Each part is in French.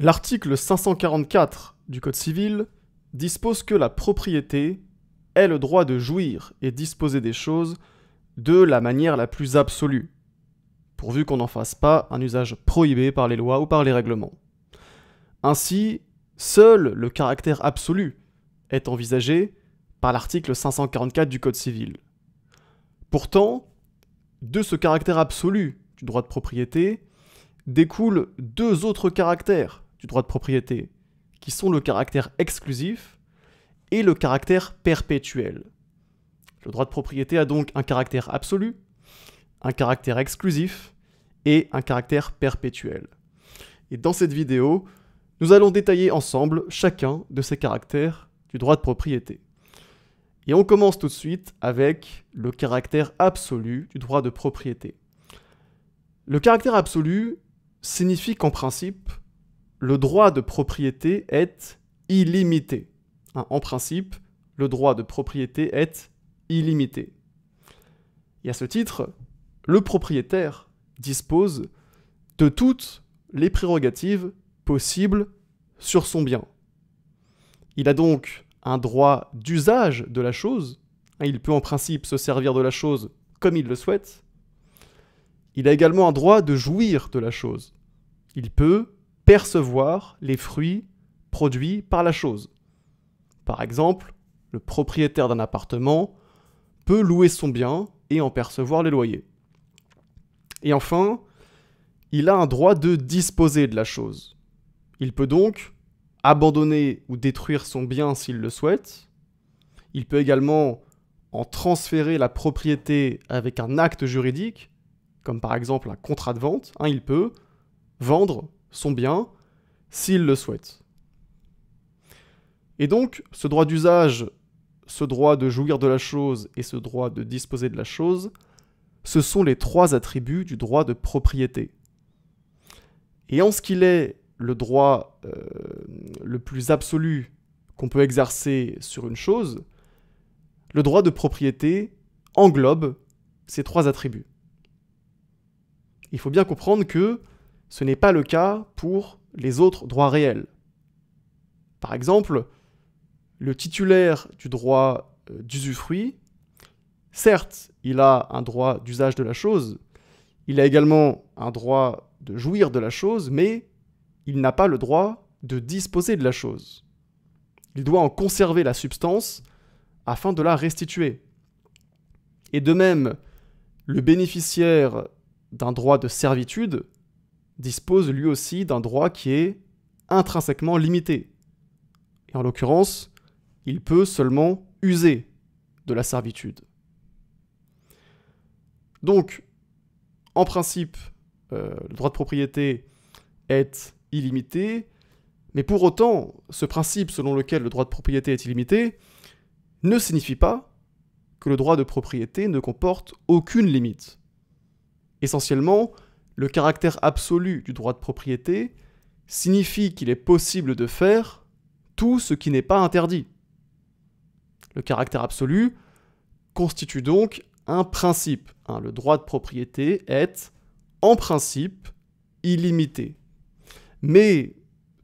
L'article 544 du Code civil dispose que la propriété est le droit de jouir et disposer des choses de la manière la plus absolue, pourvu qu'on n'en fasse pas un usage prohibé par les lois ou par les règlements. Ainsi, seul le caractère absolu est envisagé par l'article 544 du Code civil. Pourtant, de ce caractère absolu du droit de propriété découlent deux autres caractères du droit de propriété, qui sont le caractère exclusif et le caractère perpétuel. Le droit de propriété a donc un caractère absolu, un caractère exclusif et un caractère perpétuel. Et dans cette vidéo, nous allons détailler ensemble chacun de ces caractères du droit de propriété. Et on commence tout de suite avec le caractère absolu du droit de propriété. Le caractère absolu signifie qu'en principe, le droit de propriété est illimité. En principe, le droit de propriété est illimité. Et à ce titre, le propriétaire dispose de toutes les prérogatives possibles sur son bien. Il a donc un droit d'usage de la chose. Il peut en principe se servir de la chose comme il le souhaite. Il a également un droit de jouir de la chose. Il peut percevoir les fruits produits par la chose. Par exemple, le propriétaire d'un appartement peut louer son bien et en percevoir les loyers. Et enfin, il a un droit de disposer de la chose. Il peut donc abandonner ou détruire son bien s'il le souhaite. Il peut également en transférer la propriété avec un acte juridique, comme par exemple un contrat de vente. Il peut vendre son bien s'il le souhaite. Et donc, ce droit d'usage, ce droit de jouir de la chose et ce droit de disposer de la chose, ce sont les trois attributs du droit de propriété. Et en ce qu'il est le droit le plus absolu qu'on peut exercer sur une chose, le droit de propriété englobe ces trois attributs. Il faut bien comprendre que ce n'est pas le cas pour les autres droits réels. Par exemple, le titulaire du droit d'usufruit, certes, il a un droit d'usage de la chose, il a également un droit de jouir de la chose, mais il n'a pas le droit de disposer de la chose. Il doit en conserver la substance afin de la restituer. Et de même, le bénéficiaire d'un droit de servitude dispose lui aussi d'un droit qui est intrinsèquement limité. Et en l'occurrence, il peut seulement user de la servitude. Donc, en principe, le droit de propriété est illimité, mais pour autant, ce principe selon lequel le droit de propriété est illimité ne signifie pas que le droit de propriété ne comporte aucune limite. Essentiellement, le caractère absolu du droit de propriété signifie qu'il est possible de faire tout ce qui n'est pas interdit. Le caractère absolu constitue donc un principe. Le droit de propriété est, en principe, illimité. Mais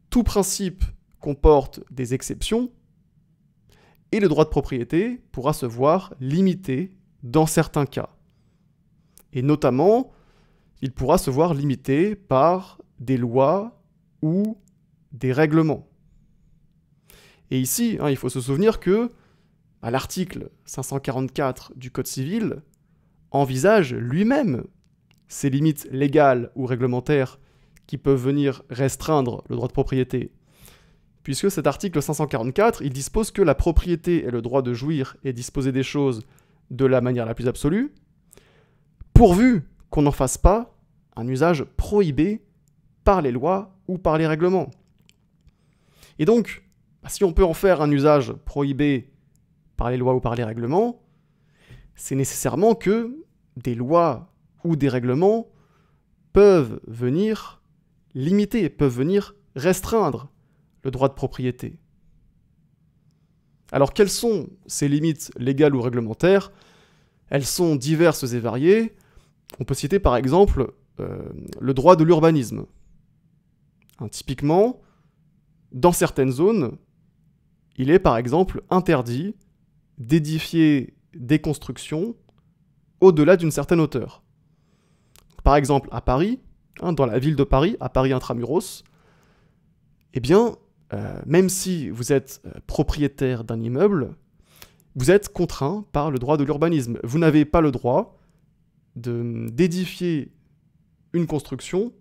tout principe comporte des exceptions et le droit de propriété pourra se voir limité dans certains cas. Et notamment, il pourra se voir limité par des lois ou des règlements. Et ici, il faut se souvenir que l'article 544 du Code civil envisage lui-même ces limites légales ou réglementaires qui peuvent venir restreindre le droit de propriété. Puisque cet article 544, il dispose que la propriété est le droit de jouir et disposer des choses de la manière la plus absolue, pourvu qu'on n'en fasse pas un usage prohibé par les lois ou par les règlements. Et donc, si on peut en faire un usage prohibé par les lois ou par les règlements, c'est nécessairement que des lois ou des règlements peuvent venir limiter, peuvent venir restreindre le droit de propriété. Alors, quelles sont ces limites légales ou réglementaires ? Elles sont diverses et variées. On peut citer par exemple le droit de l'urbanisme. Typiquement, dans certaines zones, il est par exemple interdit d'édifier des constructions au-delà d'une certaine hauteur. Par exemple, à Paris, dans la ville de Paris, à Paris intramuros, eh bien, même si vous êtes propriétaire d'un immeuble, vous êtes contraint par le droit de l'urbanisme. Vous n'avez pas le droit d'édifier une construction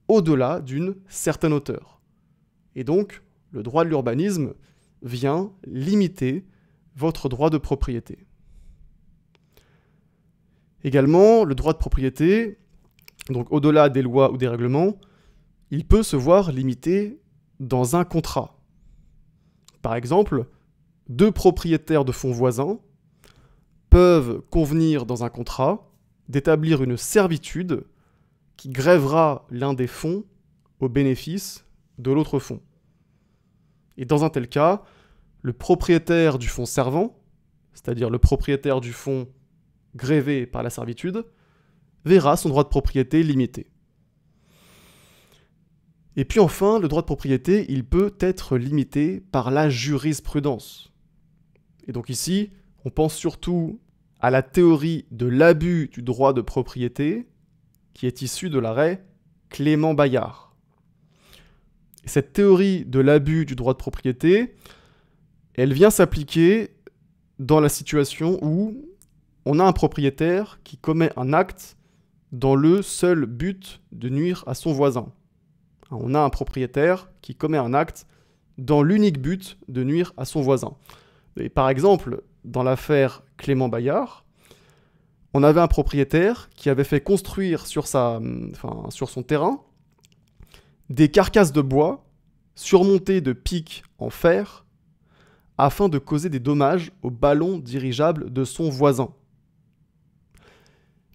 au-delà d'une certaine hauteur. Et donc, le droit de l'urbanisme vient limiter votre droit de propriété. Également, le droit de propriété, donc au-delà des lois ou des règlements, il peut se voir limité dans un contrat. Par exemple, deux propriétaires de fonds voisins peuvent convenir dans un contrat d'établir une servitude qui grèvera l'un des fonds au bénéfice de l'autre fonds. Et dans un tel cas, le propriétaire du fonds servant, c'est-à-dire le propriétaire du fonds grévé par la servitude, verra son droit de propriété limité. Et puis enfin, le droit de propriété, il peut être limité par la jurisprudence. Et donc ici, on pense surtout à la théorie de l'abus du droit de propriété qui est issue de l'arrêt Clément Bayard. Et cette théorie de l'abus du droit de propriété, elle vient s'appliquer dans la situation où on a un propriétaire qui commet un acte dans le seul but de nuire à son voisin. On a un propriétaire qui commet un acte dans l'unique but de nuire à son voisin. Et par exemple, dans l'affaire Clément Bayard, on avait un propriétaire qui avait fait construire sur son terrain des carcasses de bois surmontées de pics en fer afin de causer des dommages au ballon dirigeable de son voisin.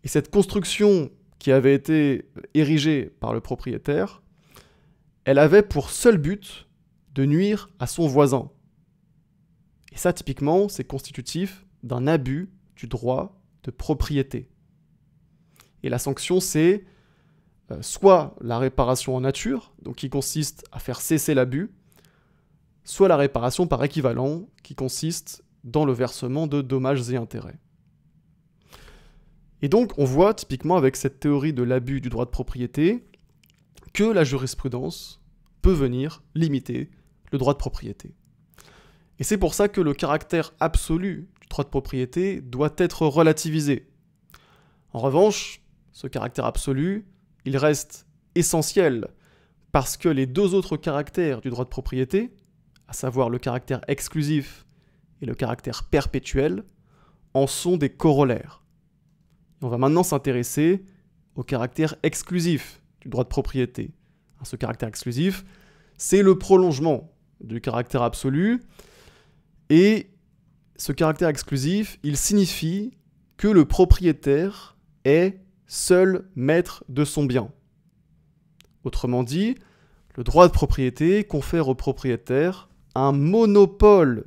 Et cette construction qui avait été érigée par le propriétaire, elle avait pour seul but de nuire à son voisin. Et ça, typiquement, c'est constitutif d'un abus du droit de propriété. Et la sanction, c'est soit la réparation en nature, donc qui consiste à faire cesser l'abus, soit la réparation par équivalent, qui consiste dans le versement de dommages et intérêts. Et donc, on voit typiquement avec cette théorie de l'abus du droit de propriété que la jurisprudence peut venir limiter le droit de propriété. Et c'est pour ça que le caractère absolu du droit de propriété doit être relativisé. En revanche, ce caractère absolu, il reste essentiel parce que les deux autres caractères du droit de propriété, à savoir le caractère exclusif et le caractère perpétuel, en sont des corollaires. Et on va maintenant s'intéresser au caractère exclusif du droit de propriété. Ce caractère exclusif, c'est le prolongement du caractère absolu, et ce caractère exclusif, il signifie que le propriétaire est seul maître de son bien. Autrement dit, le droit de propriété confère au propriétaire un monopole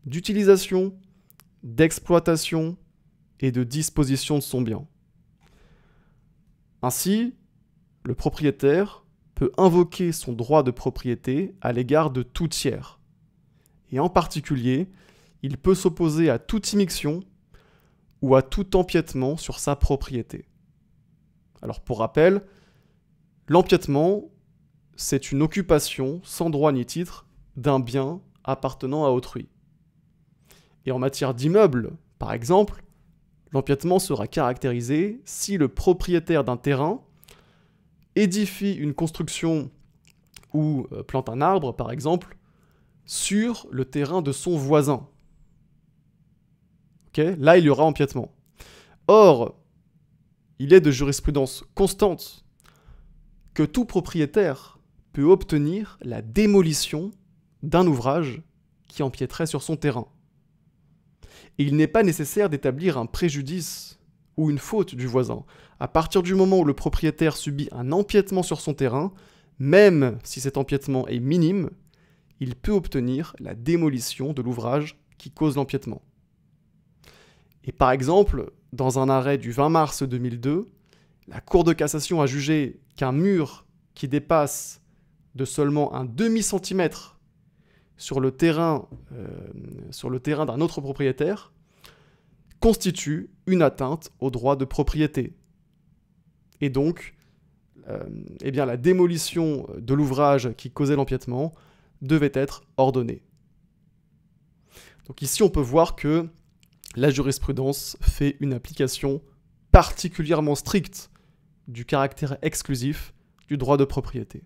d'utilisation, d'exploitation et de disposition de son bien. Ainsi, le propriétaire peut invoquer son droit de propriété à l'égard de tout tiers. Et en particulier, il peut s'opposer à toute immixtion ou à tout empiètement sur sa propriété. Alors pour rappel, l'empiètement, c'est une occupation sans droit ni titre d'un bien appartenant à autrui. Et en matière d'immeuble, par exemple, l'empiètement sera caractérisé si le propriétaire d'un terrain édifie une construction ou plante un arbre, par exemple, sur le terrain de son voisin. Okay ? Là, il y aura empiètement. Or, il est de jurisprudence constante que tout propriétaire peut obtenir la démolition d'un ouvrage qui empiéterait sur son terrain. Et il n'est pas nécessaire d'établir un préjudice ou une faute du voisin. À partir du moment où le propriétaire subit un empiètement sur son terrain, même si cet empiètement est minime, il peut obtenir la démolition de l'ouvrage qui cause l'empiètement. Et par exemple, dans un arrêt du 20 mars 2002, la Cour de cassation a jugé qu'un mur qui dépasse de seulement un demi-centimètre sur le terrain d'un autre propriétaire constitue une atteinte au droit de propriété. Et donc, eh bien, la démolition de l'ouvrage qui causait l'empiètement devait être ordonnée. Donc ici, on peut voir que la jurisprudence fait une application particulièrement stricte du caractère exclusif du droit de propriété.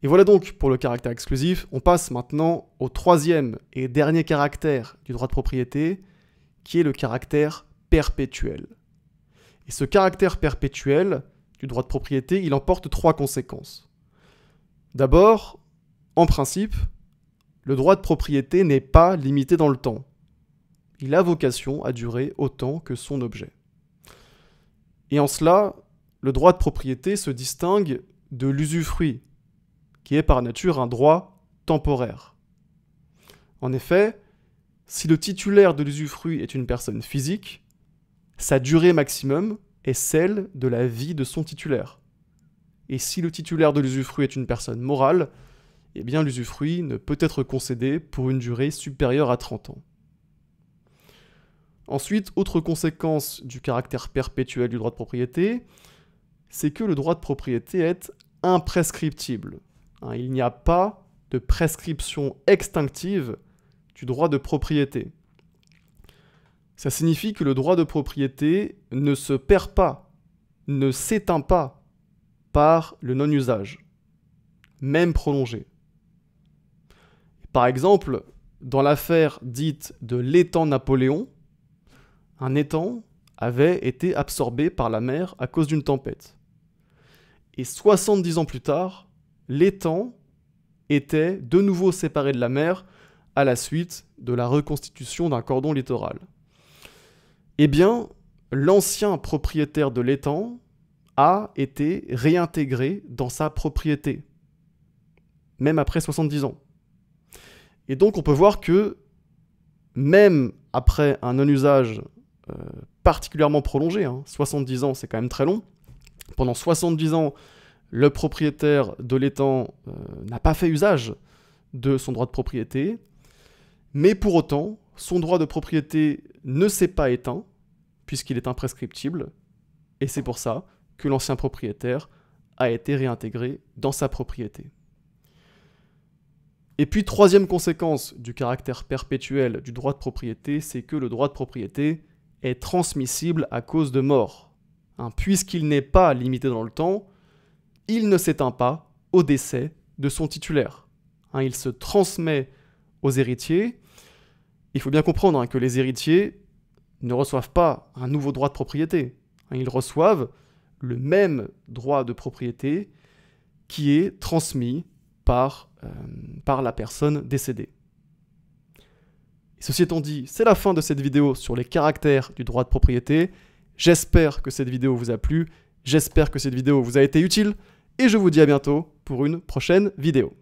Et voilà donc pour le caractère exclusif. On passe maintenant au troisième et dernier caractère du droit de propriété, qui est le caractère perpétuel. Et ce caractère perpétuel du droit de propriété, il emporte trois conséquences. D'abord, en principe, le droit de propriété n'est pas limité dans le temps. Il a vocation à durer autant que son objet. Et en cela, le droit de propriété se distingue de l'usufruit, qui est par nature un droit temporaire. En effet, si le titulaire de l'usufruit est une personne physique, sa durée maximum est celle de la vie de son titulaire. Et si le titulaire de l'usufruit est une personne morale, eh bien l'usufruit ne peut être concédé pour une durée supérieure à 30 ans. Ensuite, autre conséquence du caractère perpétuel du droit de propriété, c'est que le droit de propriété est imprescriptible. Il n'y a pas de prescription extinctive du droit de propriété. Ça signifie que le droit de propriété ne se perd pas, ne s'éteint pas par le non-usage, même prolongé. Par exemple, dans l'affaire dite de l'étang Napoléon, un étang avait été absorbé par la mer à cause d'une tempête. Et 70 ans plus tard, l'étang était de nouveau séparé de la mer à la suite de la reconstitution d'un cordon littoral. Eh bien, l'ancien propriétaire de l'étang a été réintégré dans sa propriété, même après 70 ans. Et donc on peut voir que, même après un non-usage particulièrement prolongé, 70 ans c'est quand même très long, pendant 70 ans, le propriétaire de l'étang n'a pas fait usage de son droit de propriété, mais pour autant, son droit de propriété ne s'est pas éteint, puisqu'il est imprescriptible, et c'est pour ça que l'ancien propriétaire a été réintégré dans sa propriété. Et puis, troisième conséquence du caractère perpétuel du droit de propriété, c'est que le droit de propriété est transmissible à cause de mort. Puisqu'il n'est pas limité dans le temps, il ne s'éteint pas au décès de son titulaire. Il se transmet aux héritiers. Il faut bien comprendre que les héritiers ne reçoivent pas un nouveau droit de propriété. Ils reçoivent le même droit de propriété qui est transmis par la personne décédée. Et ceci étant dit, c'est la fin de cette vidéo sur les caractères du droit de propriété. J'espère que cette vidéo vous a plu, j'espère que cette vidéo vous a été utile, et je vous dis à bientôt pour une prochaine vidéo.